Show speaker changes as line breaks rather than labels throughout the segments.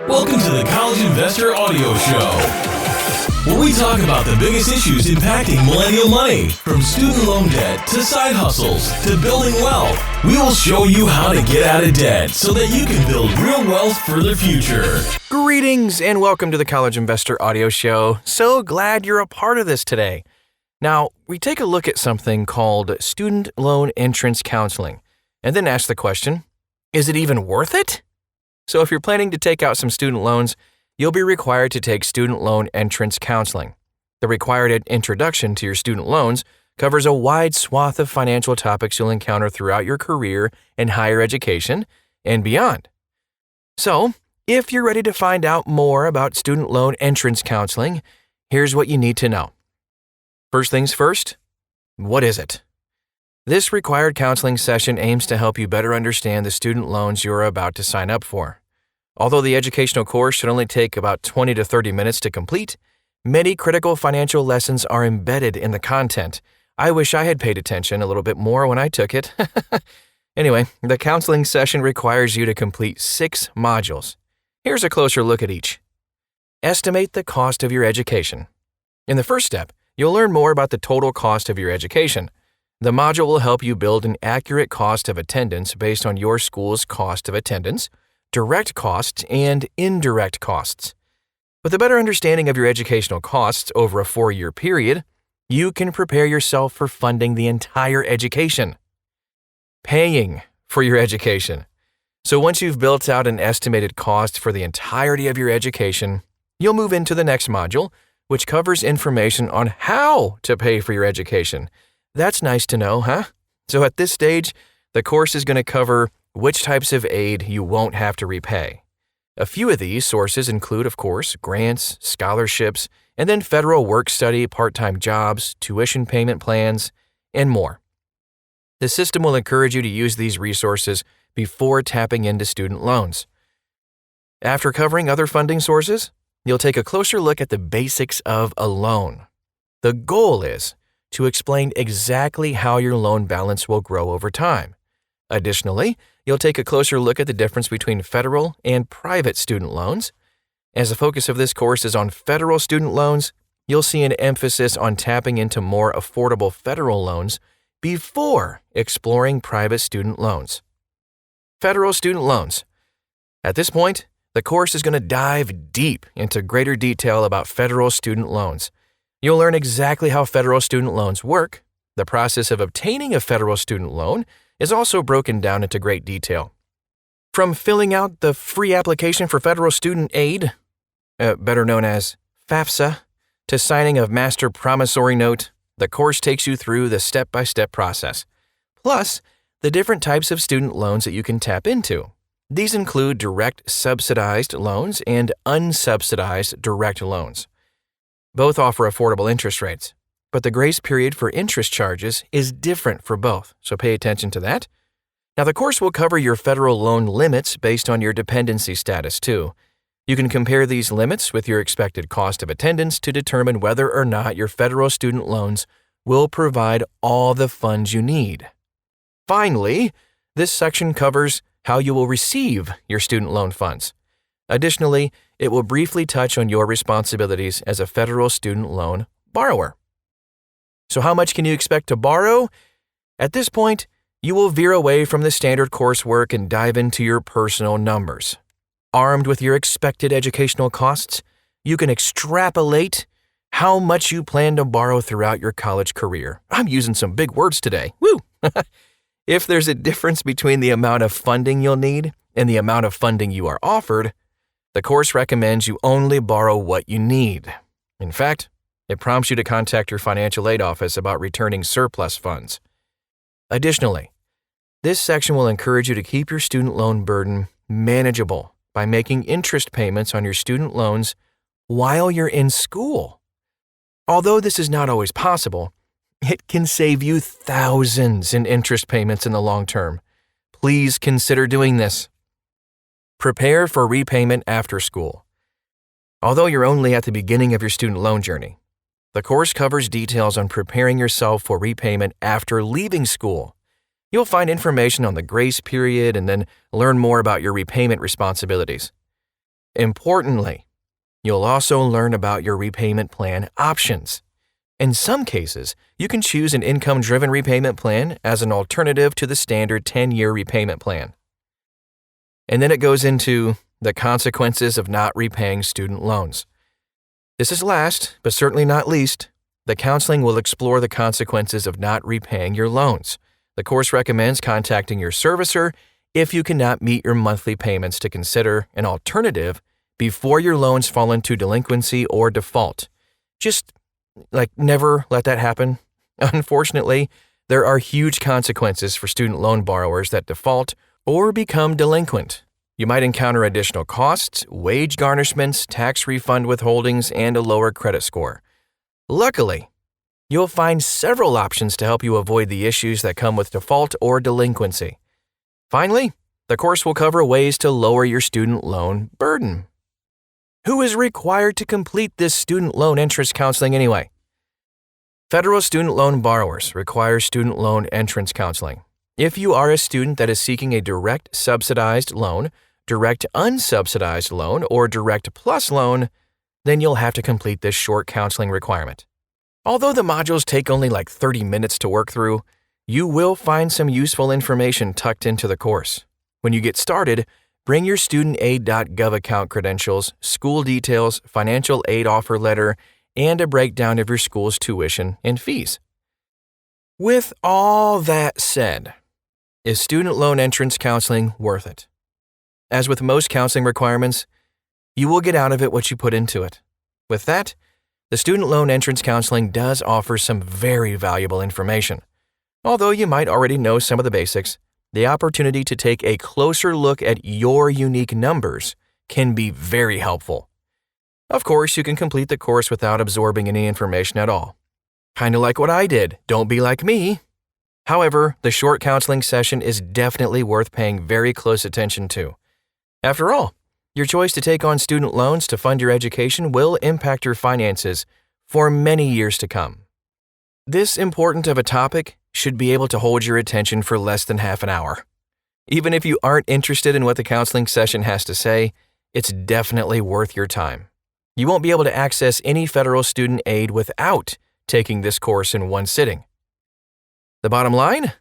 Welcome to the College Investor Audio Show, where we talk about the biggest issues impacting millennial money, from student loan debt to side hustles to building wealth. We will show you how to get out of debt so that you can build real wealth for the future.
Greetings and welcome to the College Investor Audio Show. So glad you're a part of this today. Now, we take a look at something called student loan entrance counseling and then ask the question, is it even worth it? So if you're planning to take out some student loans, you'll be required to take student loan entrance counseling. The required introduction to your student loans covers a wide swath of financial topics you'll encounter throughout your career in higher education and beyond. So, if you're ready to find out more about student loan entrance counseling, here's what you need to know. First things first, what is it? This required counseling session aims to help you better understand the student loans you're about to sign up for. Although the educational course should only take about 20 to 30 minutes to complete, many critical financial lessons are embedded in the content. I wish I had paid attention a little bit more when I took it. Anyway, the counseling session requires you to complete 6 modules. Here's a closer look at each. Estimate the cost of your education. In the first step, you'll learn more about the total cost of your education. The module will help you build an accurate cost of attendance based on your school's cost of attendance, direct costs, and indirect costs. With a better understanding of your educational costs over a 4-year period, you can prepare yourself for funding the entire education. Paying for your education. So once you've built out an estimated cost for the entirety of your education, you'll move into the next module, which covers information on how to pay for your education. That's nice to know, huh? So at this stage, the course is going to cover which types of aid you won't have to repay. A few of these sources include, of course, grants, scholarships, and then federal work-study, part-time jobs, tuition payment plans, and more. The system will encourage you to use these resources before tapping into student loans. After covering other funding sources, you'll take a closer look at the basics of a loan. The goal is to explain exactly how your loan balance will grow over time. Additionally, you'll take a closer look at the difference between federal and private student loans. As the focus of this course is on federal student loans, you'll see an emphasis on tapping into more affordable federal loans before exploring private student loans. Federal student loans. At this point, the course is going to dive deep into greater detail about federal student loans. You'll learn exactly how federal student loans work. The process of obtaining a federal student loan is also broken down into great detail. From filling out the free application for federal student aid, better known as FAFSA, to signing a master promissory note, the course takes you through the step-by-step process. Plus, the different types of student loans that you can tap into. These include direct subsidized loans and unsubsidized direct loans. Both offer affordable interest rates, but the grace period for interest charges is different for both, so pay attention to that. Now, the course will cover your federal loan limits based on your dependency status, too. You can compare these limits with your expected cost of attendance to determine whether or not your federal student loans will provide all the funds you need. Finally, this section covers how you will receive your student loan funds. Additionally, it will briefly touch on your responsibilities as a federal student loan borrower. So how much can you expect to borrow? At this point, you will veer away from the standard coursework and dive into your personal numbers. Armed with your expected educational costs, you can extrapolate how much you plan to borrow throughout your college career. I'm using some big words today. Woo! If there's a difference between the amount of funding you'll need and the amount of funding you are offered, the course recommends you only borrow what you need. In fact, it prompts you to contact your financial aid office about returning surplus funds. Additionally, this section will encourage you to keep your student loan burden manageable by making interest payments on your student loans while you're in school. Although this is not always possible, it can save you thousands in interest payments in the long term. Please consider doing this. Prepare for repayment after school. Although you're only at the beginning of your student loan journey, the course covers details on preparing yourself for repayment after leaving school. You'll find information on the grace period and then learn more about your repayment responsibilities. Importantly, you'll also learn about your repayment plan options. In some cases, you can choose an income-driven repayment plan as an alternative to the standard 10-year repayment plan. And then it goes into the consequences of not repaying student loans. This is last, but certainly not least. The counseling will explore the consequences of not repaying your loans. The course recommends contacting your servicer if you cannot meet your monthly payments to consider an alternative before your loans fall into delinquency or default. Just never let that happen. Unfortunately, there are huge consequences for student loan borrowers that default or become delinquent. You might encounter additional costs, wage garnishments, tax refund withholdings, and a lower credit score. Luckily, you'll find several options to help you avoid the issues that come with default or delinquency. Finally, the course will cover ways to lower your student loan burden. Who is required to complete this student loan interest counseling anyway? Federal student loan borrowers require student loan entrance counseling. If you are a student that is seeking a direct subsidized loan, direct unsubsidized loan, or direct plus loan, then you'll have to complete this short counseling requirement. Although the modules take only 30 minutes to work through, you will find some useful information tucked into the course. When you get started, bring your studentaid.gov account credentials, school details, financial aid offer letter, and a breakdown of your school's tuition and fees. With all that said, is student loan entrance counseling worth it? As with most counseling requirements, you will get out of it what you put into it. With that, the student loan entrance counseling does offer some very valuable information. Although you might already know some of the basics, the opportunity to take a closer look at your unique numbers can be very helpful. Of course, you can complete the course without absorbing any information at all. Kind of like what I did. Don't be like me. However, the short counseling session is definitely worth paying very close attention to. After all, your choice to take on student loans to fund your education will impact your finances for many years to come. This important of a topic should be able to hold your attention for less than half an hour. Even if you aren't interested in what the counseling session has to say, it's definitely worth your time. You won't be able to access any federal student aid without taking this course in one sitting. The bottom line?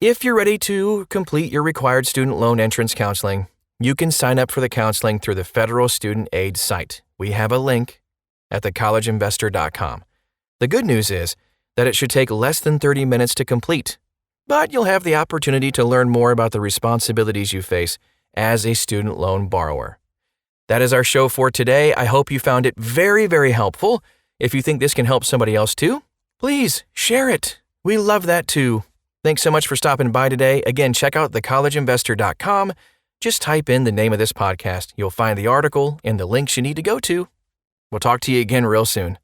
If you're ready to complete your required student loan entrance counseling, you can sign up for the counseling through the Federal Student Aid site. We have a link at thecollegeinvestor.com. The good news is that it should take less than 30 minutes to complete, but you'll have the opportunity to learn more about the responsibilities you face as a student loan borrower. That is our show for today. I hope you found it very, very helpful. If you think this can help somebody else too, please share it. We love that too. Thanks so much for stopping by today. Again, check out thecollegeinvestor.com. Just type in the name of this podcast. You'll find the article and the links you need to go to. We'll talk to you again real soon.